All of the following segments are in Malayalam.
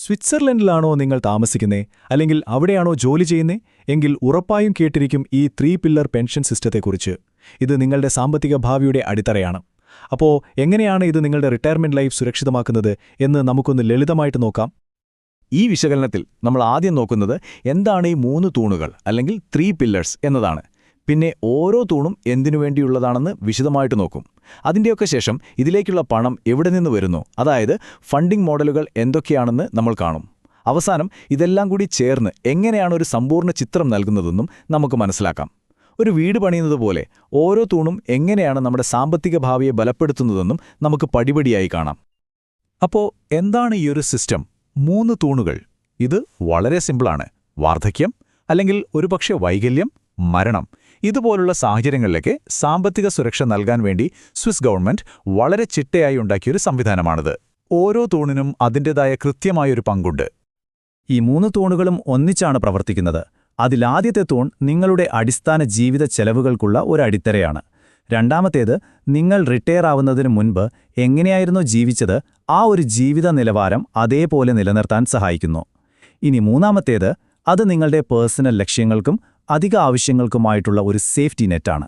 സ്വിറ്റ്സർലൻഡിലാണോ നിങ്ങൾ താമസിക്കുന്നേ, അല്ലെങ്കിൽ അവിടെയാണോ ജോലി ചെയ്യുന്നേ? എങ്കിൽ ഉറപ്പായും കേട്ടിരിക്കും ഈ 3 പില്ലർ പെൻഷൻ സിസ്റ്റത്തെക്കുറിച്ച്. ഇത് നിങ്ങളുടെ സാമ്പത്തിക ഭാവിയുടെ അടിത്തറയാണ്. അപ്പോൾ എങ്ങനെയാണ് ഇത് നിങ്ങളുടെ റിട്ടയർമെന്റ് ലൈഫ് സുരക്ഷിതമാക്കുന്നത് എന്ന് നമുക്കൊന്ന് ലളിതമായിട്ട് നോക്കാം. ഈ വിശകലനത്തിൽ നമ്മൾ ആദ്യം നോക്കുന്നത് എന്താണ് ഈ 3 തൂണുകൾ അല്ലെങ്കിൽ 3 പില്ലേഴ്സ് എന്നതാണ്. പിന്നെ ഓരോ തൂണും എന്തിനുവേണ്ടിയുള്ളതാണെന്ന് വിശദമായിട്ട് നോക്കും. അതിൻ്റെയൊക്കെ ശേഷം ഇതിലേക്കുള്ള പണം എവിടെ നിന്ന് വരുന്നു, അതായത് ഫണ്ടിംഗ് മോഡലുകൾ എന്തൊക്കെയാണെന്ന് നമ്മൾ കാണും. അവസാനം ഇതെല്ലാം കൂടി ചേർന്ന് എങ്ങനെയാണ് ഒരു സമ്പൂർണ്ണ ചിത്രം നൽകുന്നതെന്നും നമുക്ക് മനസ്സിലാക്കാം. ഒരു വീട് പണിയുന്നത് പോലെ ഓരോ തൂണും എങ്ങനെയാണ് നമ്മുടെ സാമ്പത്തിക ഭാവിയെ ബലപ്പെടുത്തുന്നതെന്നും നമുക്ക് പടിപടിയായി കാണാം. അപ്പോൾ എന്താണ് ഈ ഒരു സിസ്റ്റം? 3 തൂണുകൾ. ഇത് വളരെ സിമ്പിളാണ്. വാർദ്ധക്യം, അല്ലെങ്കിൽ ഒരുപക്ഷെ വൈകല്യം, മരണം, ഇതുപോലുള്ള സാഹചര്യങ്ങളിലേക്ക് സാമ്പത്തിക സുരക്ഷ നൽകാൻ വേണ്ടി സ്വിസ് ഗവൺമെന്റ് വളരെ ചിട്ടയായി ഉണ്ടാക്കിയൊരു സംവിധാനമാണിത്. ഓരോ തൂണിനും അതിൻ്റെതായ കൃത്യമായൊരു പങ്കുണ്ട്. ഈ 3 തൂണുകളും ഒന്നിച്ചാണ് പ്രവർത്തിക്കുന്നത്. അതിലാദ്യത്തെ തൂൺ നിങ്ങളുടെ അടിസ്ഥാന ജീവിത ചെലവുകൾക്കുള്ള ഒരു അടിത്തറയാണ്. രണ്ടാമത്തേത് നിങ്ങൾ റിട്ടയർ ആവുന്നതിന് മുൻപ് എങ്ങനെയായിരുന്നോ ജീവിച്ചത് ആ ഒരു ജീവിത നിലവാരം അതേപോലെ നിലനിർത്താൻ സഹായിക്കുന്നു. ഇനി മൂന്നാമത്തേത്, അത് നിങ്ങളുടെ പേഴ്സണൽ ലക്ഷ്യങ്ങൾക്കും അധിക ആവശ്യങ്ങൾക്കുമായിട്ടുള്ള ഒരു സേഫ്റ്റി നെറ്റാണ്.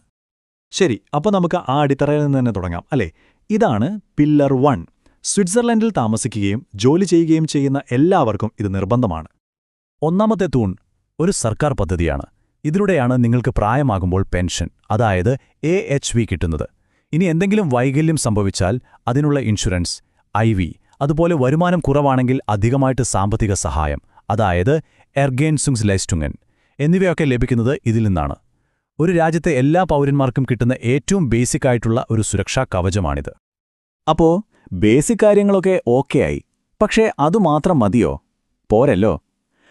ശരി, അപ്പോൾ നമുക്ക് ആ അടിത്തറയിൽ നിന്ന് തന്നെ തുടങ്ങാം അല്ലേ? ഇതാണ് പില്ലർ 1. സ്വിറ്റ്സർലൻഡിൽ താമസിക്കുകയും ജോലി ചെയ്യുകയും ചെയ്യുന്ന എല്ലാവർക്കും ഇത് നിർബന്ധമാണ്. ഒന്നാമത്തെ തൂൺ ഒരു സർക്കാർ പദ്ധതിയാണ്. ഇതിലൂടെയാണ് നിങ്ങൾക്ക് പ്രായമാകുമ്പോൾ പെൻഷൻ, അതായത് AHV കിട്ടുന്നത്. ഇനി എന്തെങ്കിലും വൈകല്യം സംഭവിച്ചാൽ അതിനുള്ള ഇൻഷുറൻസ്, IV, അതുപോലെ വരുമാനം കുറവാണെങ്കിൽ അധികമായിട്ട് സാമ്പത്തിക സഹായം, അതായത് എർഗേൻസുങ്സ്ലെയ്സ്റ്റുങ്ങൻ എന്നിവയൊക്കെ ലഭിക്കുന്നത് ഇതിൽ നിന്നാണ്. ഒരു രാജ്യത്തെ എല്ലാ പൗരന്മാർക്കും കിട്ടുന്ന ഏറ്റവും ബേസിക് ആയിട്ടുള്ള ഒരു സുരക്ഷാ കവചമാണിത്. അപ്പോൾ ബേസിക് കാര്യങ്ങളൊക്കെ ഓക്കെയായി. പക്ഷേ അതുമാത്രം മതിയോ? പോരല്ലോ.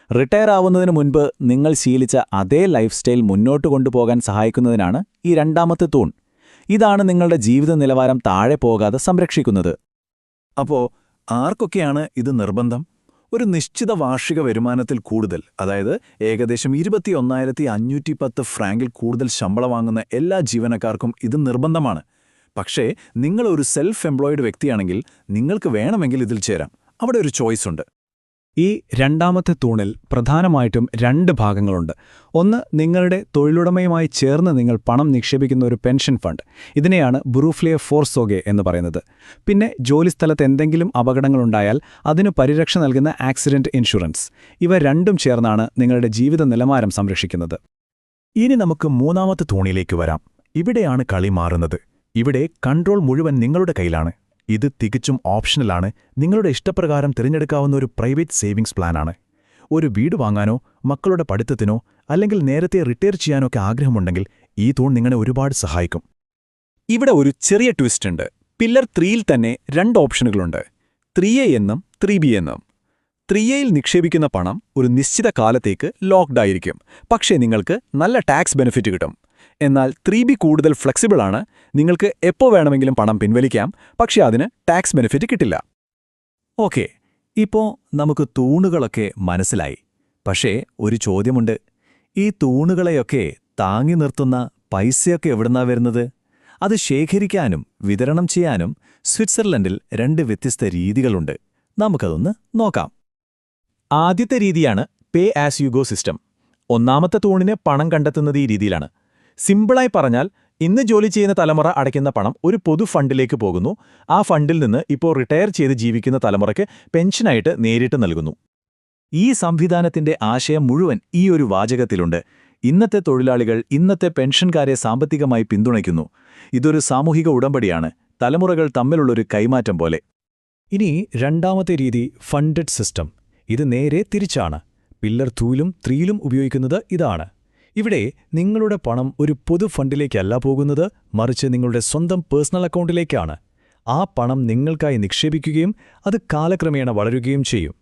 റിട്ടയർ ആവുന്നതിന് മുൻപ് നിങ്ങൾ ശീലിച്ച അതേ ലൈഫ് സ്റ്റൈൽ മുന്നോട്ട് കൊണ്ടുപോകാൻ സഹായിക്കുന്നതിനാണ് ഈ രണ്ടാമത്തെ തൂൺ. ഇതാണ് നിങ്ങളുടെ ജീവിത നിലവാരം താഴെ പോകാതെ സംരക്ഷിക്കുന്നത്. അപ്പോൾ ആർക്കൊക്കെയാണ് ഇത് നിർബന്ധം? ഒരു നിശ്ചിത വാർഷിക വരുമാനത്തിൽ കൂടുതൽ, അതായത് ഏകദേശം 21,510 ഫ്രാങ്കിൽ കൂടുതൽ ശമ്പളം വാങ്ങുന്ന എല്ലാ ജീവനക്കാർക്കും ഇത് നിർബന്ധമാണ്. പക്ഷേ നിങ്ങളൊരു സെൽഫ് എംപ്ലോയിഡ് വ്യക്തിയാണെങ്കിൽ നിങ്ങൾക്ക് വേണമെങ്കിൽ ഇതിൽ ചേരാം. അവിടെ ഒരു ചോയ്സ് ഉണ്ട്. ഈ രണ്ടാമത്തെ തൂണിൽ പ്രധാനമായിട്ടും 2 ഭാഗങ്ങളുണ്ട്. ഒന്ന്, നിങ്ങളുടെ തൊഴിലുടമയുമായി ചേർന്ന് നിങ്ങൾ പണം നിക്ഷേപിക്കുന്ന ഒരു പെൻഷൻ ഫണ്ട്. ഇതിനെയാണ് ബുറൂഫ്ലിയ ഫോർസോഗെ എന്ന് പറയുന്നത്. പിന്നെ ജോലിസ്ഥലത്ത് എന്തെങ്കിലും അപകടങ്ങളുണ്ടായാൽ അതിനു പരിരക്ഷ നൽകുന്ന ആക്സിഡന്റ് ഇൻഷുറൻസ്. ഇവ രണ്ടും ചേർന്നാണ് നിങ്ങളുടെ ജീവിത നിലവാരം സംരക്ഷിക്കുന്നത്. ഇനി നമുക്ക് മൂന്നാമത്തെ തൂണിലേക്ക് വരാം. ഇവിടെയാണ് കളി മാറുന്നത്. ഇവിടെ കൺട്രോൾ മുഴുവൻ നിങ്ങളുടെ കയ്യിലാണ്. ഇത് തികച്ചും ഓപ്ഷണലാണ്. നിങ്ങളുടെ ഇഷ്ടപ്രകാരം തിരഞ്ഞെടുക്കാവുന്ന ഒരു പ്രൈവറ്റ് സേവിങ്സ് പ്ലാനാണ്. ഒരു വീട് വാങ്ങാനോ മക്കളുടെ പഠിത്തത്തിനോ അല്ലെങ്കിൽ നേരത്തെ റിട്ടയർ ചെയ്യാനൊക്കെ ആഗ്രഹമുണ്ടെങ്കിൽ ഈ തൂൺ നിങ്ങളെ ഒരുപാട് സഹായിക്കും. ഇവിടെ ഒരു ചെറിയ ട്വിസ്റ്റ് ഉണ്ട്. പില്ലർ 3ൽ തന്നെ 2 ഓപ്ഷനുകളുണ്ട്, 3A എന്നും 3B എന്നും. 3Aയിൽ നിക്ഷേപിക്കുന്ന പണം ഒരു നിശ്ചിത കാലത്തേക്ക് ലോക്ക്ഡായിരിക്കും, പക്ഷേ നിങ്ങൾക്ക് നല്ല ടാക്സ് ബെനിഫിറ്റ് കിട്ടും. എന്നാൽ 3B കൂടുതൽ ഫ്ലെക്സിബിളാണ്. നിങ്ങൾക്ക് എപ്പോൾ വേണമെങ്കിലും പണം പിൻവലിക്കാം, പക്ഷേ അതിന് ടാക്സ് ബെനിഫിറ്റ് കിട്ടില്ല. ഓക്കെ, ഇപ്പോൾ നമുക്ക് തൂണുകളൊക്കെ മനസ്സിലായി. പക്ഷേ ഒരു ചോദ്യമുണ്ട്. ഈ തൂണുകളെയൊക്കെ താങ്ങി നിർത്തുന്ന പൈസയൊക്കെ എവിടുന്നാ വരുന്നത്? അത് ശേഖരിക്കാനും വിതരണം ചെയ്യാനും സ്വിറ്റ്സർലൻഡിൽ 2 വ്യത്യസ്ത രീതികളുണ്ട്. നമുക്കതൊന്ന് നോക്കാം. ആദ്യത്തെ രീതിയാണ് പേ ആസ് യു ഗോ സിസ്റ്റം. ഒന്നാമത്തെ തൂണിന് പണം കണ്ടെത്തുന്നത് ഈ രീതിയിലാണ്. സിമ്പിളായി പറഞ്ഞാൽ, ഇന്ന് ജോലി ചെയ്യുന്ന തലമുറ അടയ്ക്കുന്ന പണം ഒരു പൊതു ഫണ്ടിലേക്ക് പോകുന്നു. ആ ഫണ്ടിൽ നിന്ന് ഇപ്പോൾ റിട്ടയർ ചെയ്ത് ജീവിക്കുന്ന തലമുറയ്ക്ക് പെൻഷനായിട്ട് നേരിട്ട് നൽകുന്നു. ഈ സംവിധാനത്തിന്റെ ആശയം മുഴുവൻ ഈ ഒരു വാചകത്തിലുണ്ട്. ഇന്നത്തെ തൊഴിലാളികൾ ഇന്നത്തെ പെൻഷൻകാരെ സാമ്പത്തികമായി പിന്തുണയ്ക്കുന്നു. ഇതൊരു സാമൂഹിക ഉടമ്പടിയാണ്, തലമുറകൾ തമ്മിലുള്ളൊരു കൈമാറ്റം പോലെ. ഇനി രണ്ടാമത്തെ രീതി ഫണ്ടഡ് സിസ്റ്റം. ഇത് നേരെ തിരിച്ചാണ്. പില്ലർ 2ലും 3ലും ഉപയോഗിക്കുന്നത് ഇതാണ്. ഇവിടെ നിങ്ങളുടെ പണം ഒരു പൊതു ഫണ്ടിലേക്കല്ല പോകുന്നത്, മറിച്ച് നിങ്ങളുടെ സ്വന്തം പേഴ്സണൽ അക്കൗണ്ടിലേക്കാണ്. ആ പണം നിങ്ങൾക്കായി നിക്ഷേപിക്കുകയും അത് കാലക്രമേണ വളരുകയും ചെയ്യും.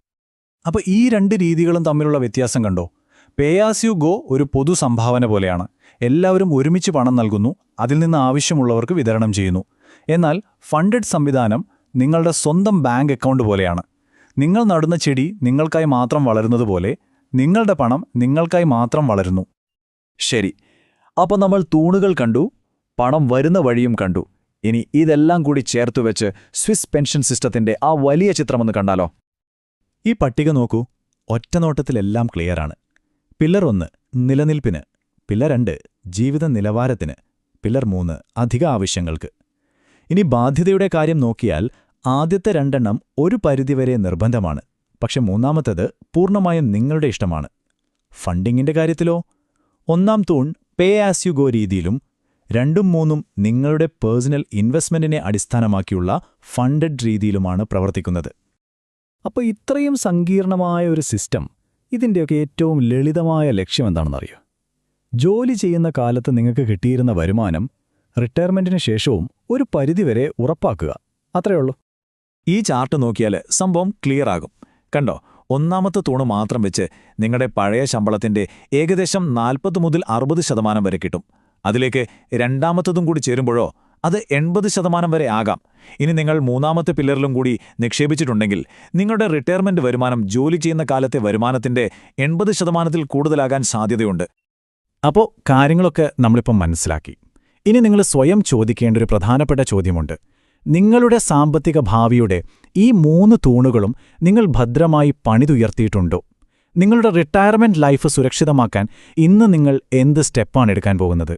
അപ്പോൾ ഈ 2 രീതികളും തമ്മിലുള്ള വ്യത്യാസം കണ്ടോ? പേ ആസ് യു ഗോ ഒരു പൊതു സംഭാവന പോലെയാണ്. എല്ലാവരും ഒരുമിച്ച് പണം നൽകുന്നു, അതിൽ നിന്ന് ആവശ്യമുള്ളവർക്ക് വിതരണം ചെയ്യുന്നു. എന്നാൽ ഫണ്ടഡ് സംവിധാനം നിങ്ങളുടെ സ്വന്തം ബാങ്ക് അക്കൗണ്ട് പോലെയാണ്. നിങ്ങൾ നടുന്ന ചെടി നിങ്ങൾക്കായി മാത്രം വളരുന്നതുപോലെ നിങ്ങളുടെ പണം നിങ്ങൾക്കായി മാത്രം വളരുന്നു. ശരി, അപ്പോൾ നമ്മൾ തൂണുകൾ കണ്ടു, പണം വരുന്ന വഴിയും കണ്ടു. ഇനി ഇതെല്ലാം കൂടി ചേർത്തുവെച്ച് സ്വിസ് പെൻഷൻ സിസ്റ്റത്തിന്റെ ആ വലിയ ചിത്രമൊന്ന് കണ്ടാലോ? ഈ പട്ടിക നോക്കൂ, ഒറ്റനോട്ടത്തിലെല്ലാം ക്ലിയറാണ്. പില്ലർ 1 നിലനിൽപ്പിന്, പില്ലർ 2 ജീവിത നിലവാരത്തിന്, പില്ലർ 3 അധിക ആവശ്യങ്ങൾക്ക്. ഇനി ബാധ്യതയുടെ കാര്യം നോക്കിയാൽ ആദ്യത്തെ 2 ഒരു പരിധിവരെ നിർബന്ധമാണ്, പക്ഷെ മൂന്നാമത്തേത് പൂർണ്ണമായും നിങ്ങളുടെ ഇഷ്ടമാണ്. ഫണ്ടിങ്ങിന്റെ കാര്യത്തിലോ 1 തൂൺ പേ ആസ് യു ഗോ രീതിയിലും 2ഉം 3ഉം നിങ്ങളുടെ പേഴ്സണൽ ഇൻവെസ്റ്റ്മെന്റിനെ അടിസ്ഥാനമാക്കിയുള്ള ഫണ്ടഡ് രീതിയിലുമാണ് പ്രവർത്തിക്കുന്നത്. അപ്പോൾ ഇത്രയും സങ്കീർണമായ ഒരു സിസ്റ്റം, ഇതിൻ്റെയൊക്കെ ഏറ്റവും ലളിതമായ ലക്ഷ്യം എന്താണെന്നറിയോ? ജോലി ചെയ്യുന്ന കാലത്ത് നിങ്ങൾക്ക് കിട്ടിയിരുന്ന വരുമാനം റിട്ടയർമെന്റിന് ശേഷവും ഒരു പരിധിവരെ ഉറപ്പാക്കുക, അത്രയുള്ളൂ. ഈ ചാർട്ട് നോക്കിയാൽ സംഭവം ക്ലിയർ ആകും. കണ്ടോ, 1ാമത്തെ തൂണ് മാത്രം വെച്ച് നിങ്ങളുടെ പഴയ ശമ്പളത്തിന്റെ ഏകദേശം 40 മുതൽ 60% വരെ കിട്ടും. അതിലേക്ക് 2ാമത്തതും കൂടി ചേരുമ്പോഴോ അത് 80% വരെ ആകാം. ഇനി നിങ്ങൾ 3ാമത്തെ പില്ലറിലും കൂടി നിക്ഷേപിച്ചിട്ടുണ്ടെങ്കിൽ നിങ്ങളുടെ റിട്ടയർമെന്റ് വരുമാനം ജോലി ചെയ്യുന്ന കാലത്തെ വരുമാനത്തിന്റെ 80%-ൽ കൂടുതലാകാൻ സാധ്യതയുണ്ട്. അപ്പോൾ കാര്യങ്ങളൊക്കെ നമ്മളിപ്പം മനസ്സിലാക്കി. ഇനി നിങ്ങൾ സ്വയം ചോദിക്കേണ്ട ഒരു പ്രധാനപ്പെട്ട ചോദ്യമുണ്ട്. നിങ്ങളുടെ സാമ്പത്തിക ഭാവിയുടെ ഈ 3 തൂണുകളും നിങ്ങൾ ഭദ്രമായി പണിതുയർത്തിയിട്ടുണ്ടോ? നിങ്ങളുടെ റിട്ടയർമെന്റ് ലൈഫ് സുരക്ഷിതമാക്കാൻ ഇന്ന് നിങ്ങൾ എന്ത് സ്റ്റെപ്പാണ് എടുക്കാൻ പോകുന്നത്?